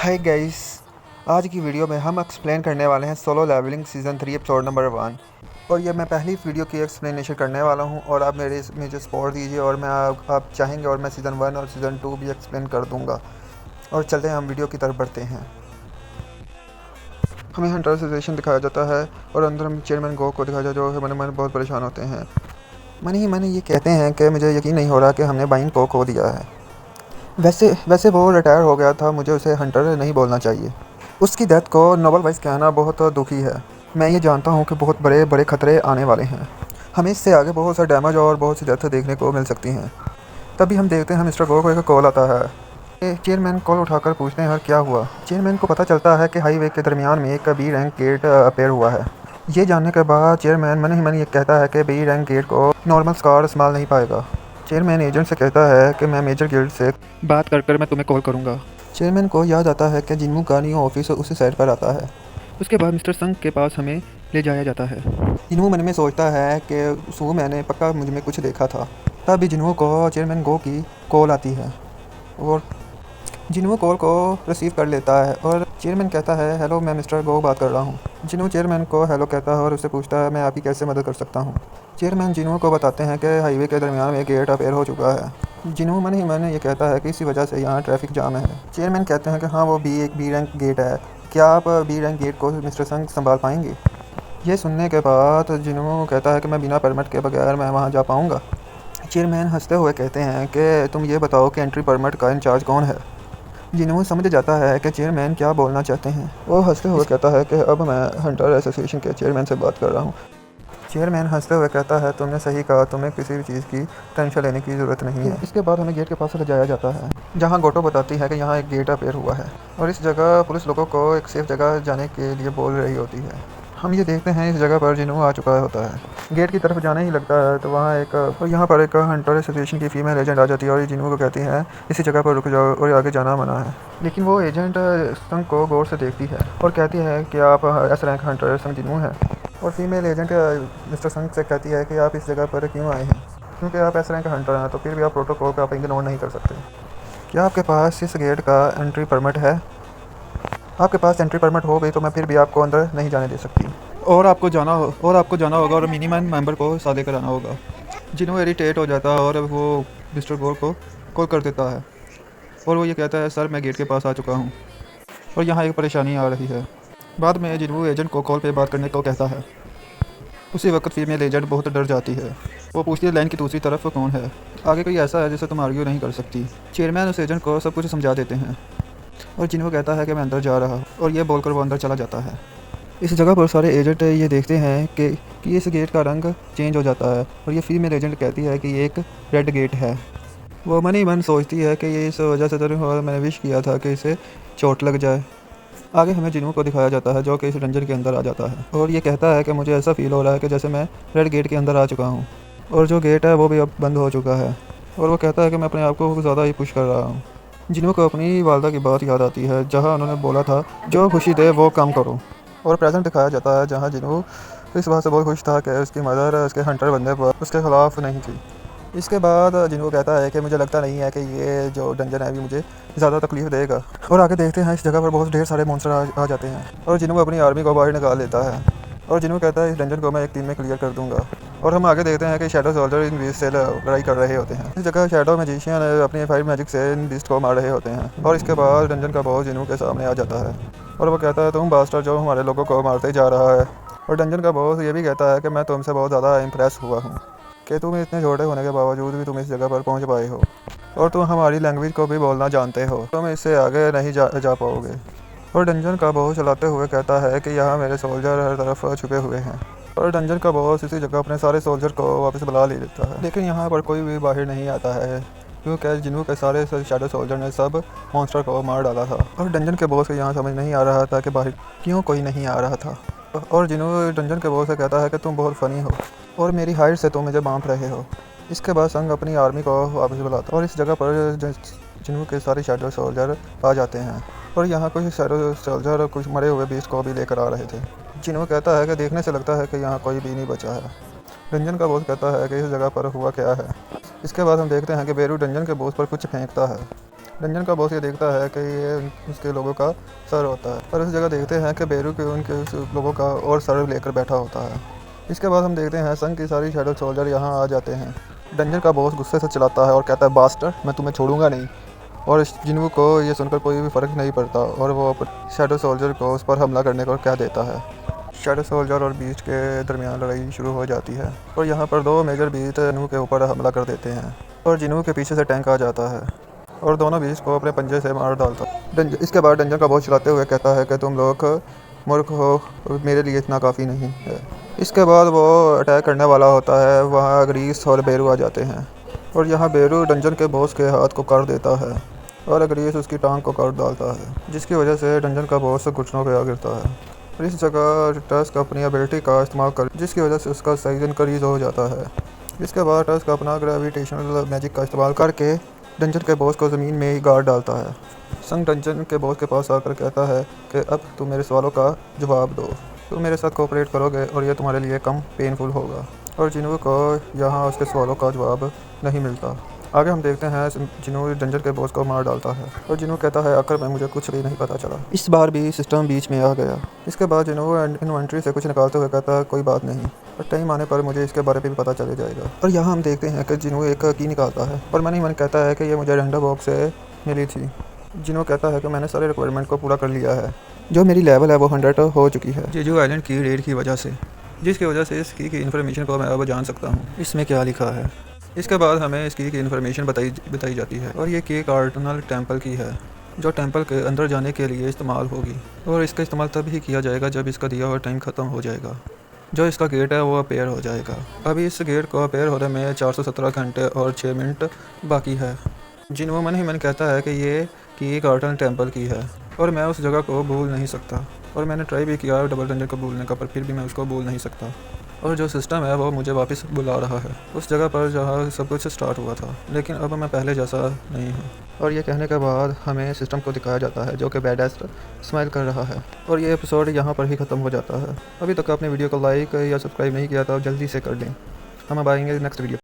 Hi guys, आज की video में हम एक्सप्लेन करने वाले हैं Solo Leveling season 3 episode number 1। और ये मैं पहली वीडियो की एक्सप्लेनेशन करने वाला हूं और आप मुझे सपोर्ट दीजिए और मैं आप चाहेंगे और मैं सीज़न 1 और सीज़न 2 भी एक्सप्लेन कर दूंगा। और चलते हैं हम वीडियो की तरफ बढ़ते हैं। हमें हंटर एसोसिएशन दिखाया जाता है और अंदर हम चेयरमैन गो को दिखाया जाता है, जो है मन मन बहुत परेशान होते हैं। मन ही मन ये कहते हैं कि मुझे यकीन नहीं हो रहा कि हमने बाइन को खो दिया है। वैसे वो रिटायर हो गया था, मुझे उसे हंटर नहीं बोलना चाहिए। उसकी डेथ को नोबल वाइस कहना बहुत दुखी है। मैं ये जानता हूँ कि बहुत बड़े बड़े खतरे आने वाले हैं। हमें इससे आगे बहुत सा डैमेज और बहुत सी डेथ देखने को मिल सकती हैं। तभी हम देखते हैं मिस्टर गो को एक कॉल आता है। चेयरमैन कॉल उठाकर पूछते हैं और क्या हुआ। चेयरमैन को पता चलता है कि हाईवे के दरमियान में एक बी रैंक गेट अपेयर हुआ है। ये जानने के बाद चेयरमैन मन ही मन ये कहता है कि बी रैंक गेट को नॉर्मल स्कार संभाल नहीं पाएगा। चेयरमैन एजेंट से कहता है कि मैं मेजर गिल्ड से बात कर मैं तुम्हें कॉल करूँगा। चेयरमैन को याद आता है कि जिन्मू का न्यू ऑफिस उसी साइड पर आता है। उसके बाद मिस्टर संग के पास हमें ले जाया जाता है। जिन्मू मन में सोचता है कि सू मैंने पक्का मुझ में कुछ देखा था। तभी जिन्मू को चेयरमैन गो की कॉल आती है और जिन्मू कॉल को रिसीव कर लेता है और चेयरमैन कहता है हेलो, मैं मिस्टर गो बात कर रहा हूँ। जिन्मू चेयरमैन को हेलो कहता है और उससे पूछता है मैं आपकी कैसे मदद कर सकता हूँ। चेयरमैन जिन्मू को बताते हैं कि हाईवे के दरमियान में गेट अपेयर हो चुका है। जिन्मू मन ही मन ये कहता है कि इसी वजह से यहाँ ट्रैफिक जाम है। चेयरमैन कहते हैं कि हाँ, वो एक बी रैंक गेट है। क्या आप बी रैंक गेट को मिस्टर संग संभाल पाएंगे? ये सुनने के बाद जिन्मू कहता है कि मैं बिना परमिट के बगैर मैं वहाँ जा पाऊँगा। चेयरमैन हंसते हुए कहते हैं कि तुम ये बताओ कि एंट्री परमिट का इंचार्ज कौन है। जिन्हों समझ जाता है कि चेयरमैन क्या बोलना चाहते हैं। वो हंसते हुए कहता है कि अब मैं हंटर एसोसिएशन के चेयरमैन से बात कर रहा हूँ। चेयरमैन हंसते हुए कहता है तुमने सही कहा, तुम्हें किसी भी चीज़ की टेंशन लेने की ज़रूरत नहीं है। इसके बाद हमें गेट के पास ले जाया जाता है, जहाँ गोटो बताती है कि यहाँ एक गेट अपेयर हुआ है और इस जगह पुलिस लोगों को एक सेफ जगह जाने के लिए बोल रही होती है। हम ये देखते हैं इस जगह पर जिन्हू आ चुका होता है। गेट की तरफ जाने ही लगता है तो यहाँ पर एक हंटर एसोसिएशन की फीमेल एजेंट आ जाती है और जिन्हू को कहती है इसी जगह पर रुक जाओ और आगे जाना मना है। लेकिन वो एजेंट संग को गौर से देखती है और कहती है कि आप एस रैंक हंटर संग जिन्हू है। और फीमेल एजेंट मिस्टर संग से कहती है कि आप इस जगह पर क्यों आए हैं, क्योंकि आप एस रैंक हंटर हैं तो फिर भी आप प्रोटोकॉल को आप इग्नोर नहीं कर सकते। क्या आपके पास इस गेट का एंट्री परमिट है? आपके पास एंट्री परमिट हो गई तो मैं फिर भी आपको अंदर नहीं जाने दे सकती और आपको जाना होगा और मिनिमम मेंबर को साथ लेकर आना होगा। जिन्हों इरिटेट हो जाता है और वो मिस्टर गोर को कॉल कर देता है और वो ये कहता है सर मैं गेट के पास आ चुका हूँ और यहाँ एक परेशानी आ रही है। बाद में जिन्हों एजेंट को कॉल पे बात करने को कहता है। उसी वक्त फीमेल एजेंट बहुत डर जाती है। वो पूछती है लाइन की दूसरी तरफ कौन है, आगे कोई ऐसा है जिसे तुम आर्ग्यू नहीं कर सकती। चेयरमैन उस एजेंट को सब कुछ समझा देते हैं और जिन्हों कहता है कि मैं अंदर जा रहा हूँ और ये बोलकर वो अंदर चला जाता है। इस जगह पर सारे एजेंट ये देखते हैं कि इस गेट का रंग चेंज हो जाता है और ये फीमेल एजेंट कहती है कि ये एक रेड गेट है। वो मन ही मन सोचती है कि ये इस वजह से तो मैंने विश किया था कि इसे चोट लग जाए। आगे हमें जिन्हों को दिखाया जाता है जो कि इस डंजन के अंदर आ जाता है और ये कहता है कि मुझे ऐसा फील हो रहा है कि जैसे मैं रेड गेट के अंदर आ चुका हूँ और जो गेट है वो भी अब बंद हो चुका है। और वो कहता है कि मैं अपने आप को ज़्यादा ही पुश कर रहा हूँ। जिन्हों को अपनी वालदा की बात याद आती है जहाँ उन्होंने बोला था जो खुशी दे वो काम करो। और प्रेजेंट दिखाया जाता है जहाँ जिन्हों इस बात से बहुत खुश था कि उसकी मदर उसके हंटर बनने पर उसके ख़िलाफ़ नहीं थी। इसके बाद जिन्हों कहता है कि मुझे लगता नहीं है कि ये जो डंजन है अभी मुझे ज़्यादा तकलीफ देगा। और आगे देखते हैं इस जगह पर बहुत ढेर सारे मॉन्स्टर आ जाते हैं और जिन्हों अपनी आर्मी को बाहर निकाल लेता है और जिन्हों कहता है इस डंजन को मैं एक दिन में क्लियर कर दूंगा। और हम आगे देखते हैं कि शैडो सोल्जर इन बीस्ट से लड़ाई कर रहे होते हैं। इस जगह शैडो मैजिशियन अपनी फायर मैजिक से इन बीस्ट को मार रहे होते हैं और इसके बाद डंजन का बॉस जिन्हों के सामने आ जाता है और वो कहता है तुम बास्टर जो हमारे लोगों को मारते जा रहा है। और डंजन का बॉस ये भी कहता है कि मैं तुमसे बहुत ज़्यादा इम्प्रेस हुआ हूँ कि तुम इतने छोटे होने के बावजूद भी तुम इस जगह पर पहुँच पाए हो और तुम हमारी लैंग्वेज को भी बोलना जानते हो, तुम इससे आगे नहीं जा पाओगे। और डंजन का बॉस चलाते हुए कहता है कि यहाँ मेरे सोल्जर हर तरफ छुपे हुए हैं। और डंजन का बॉस इसी जगह अपने सारे सोल्जर को वापस बुला ले लेता है, लेकिन यहाँ पर कोई भी बाहर नहीं आता है क्योंकि जिन्हों के सारे शैडो सोल्जर ने सब मॉन्स्टर को मार डाला था। और डंजन के बॉस को यहाँ समझ नहीं आ रहा था कि बाहर क्यों कोई नहीं आ रहा था। और जिन्हों डंजन के बॉस से कहता है कि तुम बहुत फ़नी हो और मेरी हाइट से तुम मुझे बांप रहे हो। इसके बाद संग अपनी आर्मी को वापस बुलाता और इस जगह पर जिन्हों के सारे शैडो सोल्जर आ जाते हैं और यहाँ कुछ शैडो सोल्जर कुछ मरे हुए बीस्ट को भी लेकर आ रहे थे। जिन्हों कहता है कि देखने से लगता है कि यहाँ कोई भी नहीं बचा है। डंजन का बॉस कहता है कि इस जगह पर हुआ क्या है। इसके बाद हम देखते हैं कि बेरू डंजन के बॉस पर कुछ फेंकता है रंजन का बॉस ये देखता है कि ये उसके लोगों का सर होता है, पर उस जगह देखते हैं कि बेरू के उनके उस लोगों का और सर लेकर बैठा होता है। इसके बाद हम देखते हैं संघ की सारी शैडो सोल्जर यहाँ आ जाते हैं। रंजन का बॉस गुस्से से चिल्लाता है और कहता है, बास्टर, मैं तुम्हें छोड़ूंगा नहीं। और जिन्हू को ये सुनकर कोई भी फ़र्क नहीं पड़ता और वो शैडो सोल्जर को उस पर हमला करने को कह देता है। शैडो सोल्जर और बीस्ट के दरमियान लड़ाई शुरू हो जाती है और यहाँ पर दो मेजर बीस्ट जिन्हू के ऊपर हमला कर देते हैं और जिन्हू के पीछे से टैंक आ जाता है और दोनों बीस्ट को अपने पंजे से मार डालता है। इसके बाद रंजन का बॉस चिल्लाते हुए कहता है कि तुम लोग मूर्ख हो, मेरे लिए इतना काफ़ी नहीं है। इसके बाद वो अटैक करने वाला होता है, वहाँ ग्रीस और बेरू आ जाते हैं और यहाँ बेरू डंजन के बॉस के हाथ को काट देता है और ग्रीस उसकी टांग को काट डालता है, जिसकी वजह से डंजन का बॉस घुटनों पे आ गिरता है। और इस जगह टस्क अपनी एबिलिटी का इस्तेमाल कर जिसकी वजह से उसका साइज इंक्रीज हो जाता है। इसके बाद टस्क अपना ग्रेविटेशनल मैजिक का इस्तेमाल करके डंजन के बॉस को ज़मीन में ही गाड़ डालता है। संग डंजन के बॉस के पास आकर कहता है कि अब तुम मेरे सवालों का जवाब दो, तुम मेरे साथ कोऑपरेट करोगे और ये तुम्हारे लिए कम पेनफुल होगा। और जिन्हू को यहाँ उसके सवालों का जवाब नहीं मिलता। आगे हम देखते हैं जिन्हू डंजन के बॉस को मार डालता है और जिन्हू कहता है, आखिर में मुझे कुछ भी नहीं पता चला। इस बार भी सिस्टम बीच में आ गया। इसके बाद जिन्हू इन्वेंट्री से कुछ निकालते हुए कहता है, कोई बात नहीं, और टाइम आने पर मुझे इसके बारे में भी पता चल जाएगा। और यहाँ हम देखते हैं कि जिन्हू एक की निकालता है और मन कहता है कि ये मुझे रेंडर बॉक्स से मिली थी। जिन्हू कहता है कि मैंने सारे रिक्वायरमेंट को पूरा कर लिया है, जो मेरी लेवल है वो 100 हो चुकी है जेजू आइलैंड की रेड की वजह से, जिसकी वजह से इस की इन्फॉर्मेशन को मैं अब जान सकता हूँ इसमें क्या लिखा है। इसके बाद हमें इस की इन्फॉर्मेशन बताई जाती है और ये की कार्टनल टेम्पल की है, जो टेम्पल के अंदर जाने के लिए इस्तेमाल होगी और इसका इस्तेमाल तब ही किया जाएगा जब इसका दिया हुआ टाइम ख़त्म हो जाएगा। जो इसका गेट है वो अपेयर हो जाएगा। अभी इस गेट को अपेयर होने में 417 घंटे और 6 मिनट बाकी है। जिन्हू मन ही मन कहता है कि ये की कार्टन टेम्पल की है और मैं उस जगह को भूल नहीं सकता। और मैंने ट्राई भी किया डबल डंजन को भूलने का, पर फिर भी मैं उसको भूल नहीं सकता। और जो सिस्टम है वो मुझे वापस बुला रहा है उस जगह पर जहाँ सब कुछ स्टार्ट हुआ था, लेकिन अब मैं पहले जैसा नहीं हूँ। और ये कहने के बाद हमें सिस्टम को दिखाया जाता है जो कि बैडएस स्माइल कर रहा है और ये एपिसोड यहाँ पर ही ख़त्म हो जाता है। अभी तक आपने वीडियो को लाइक या सब्सक्राइब नहीं किया तो जल्दी से कर लें। हम अब आएंगे नेक्स्ट वीडियो।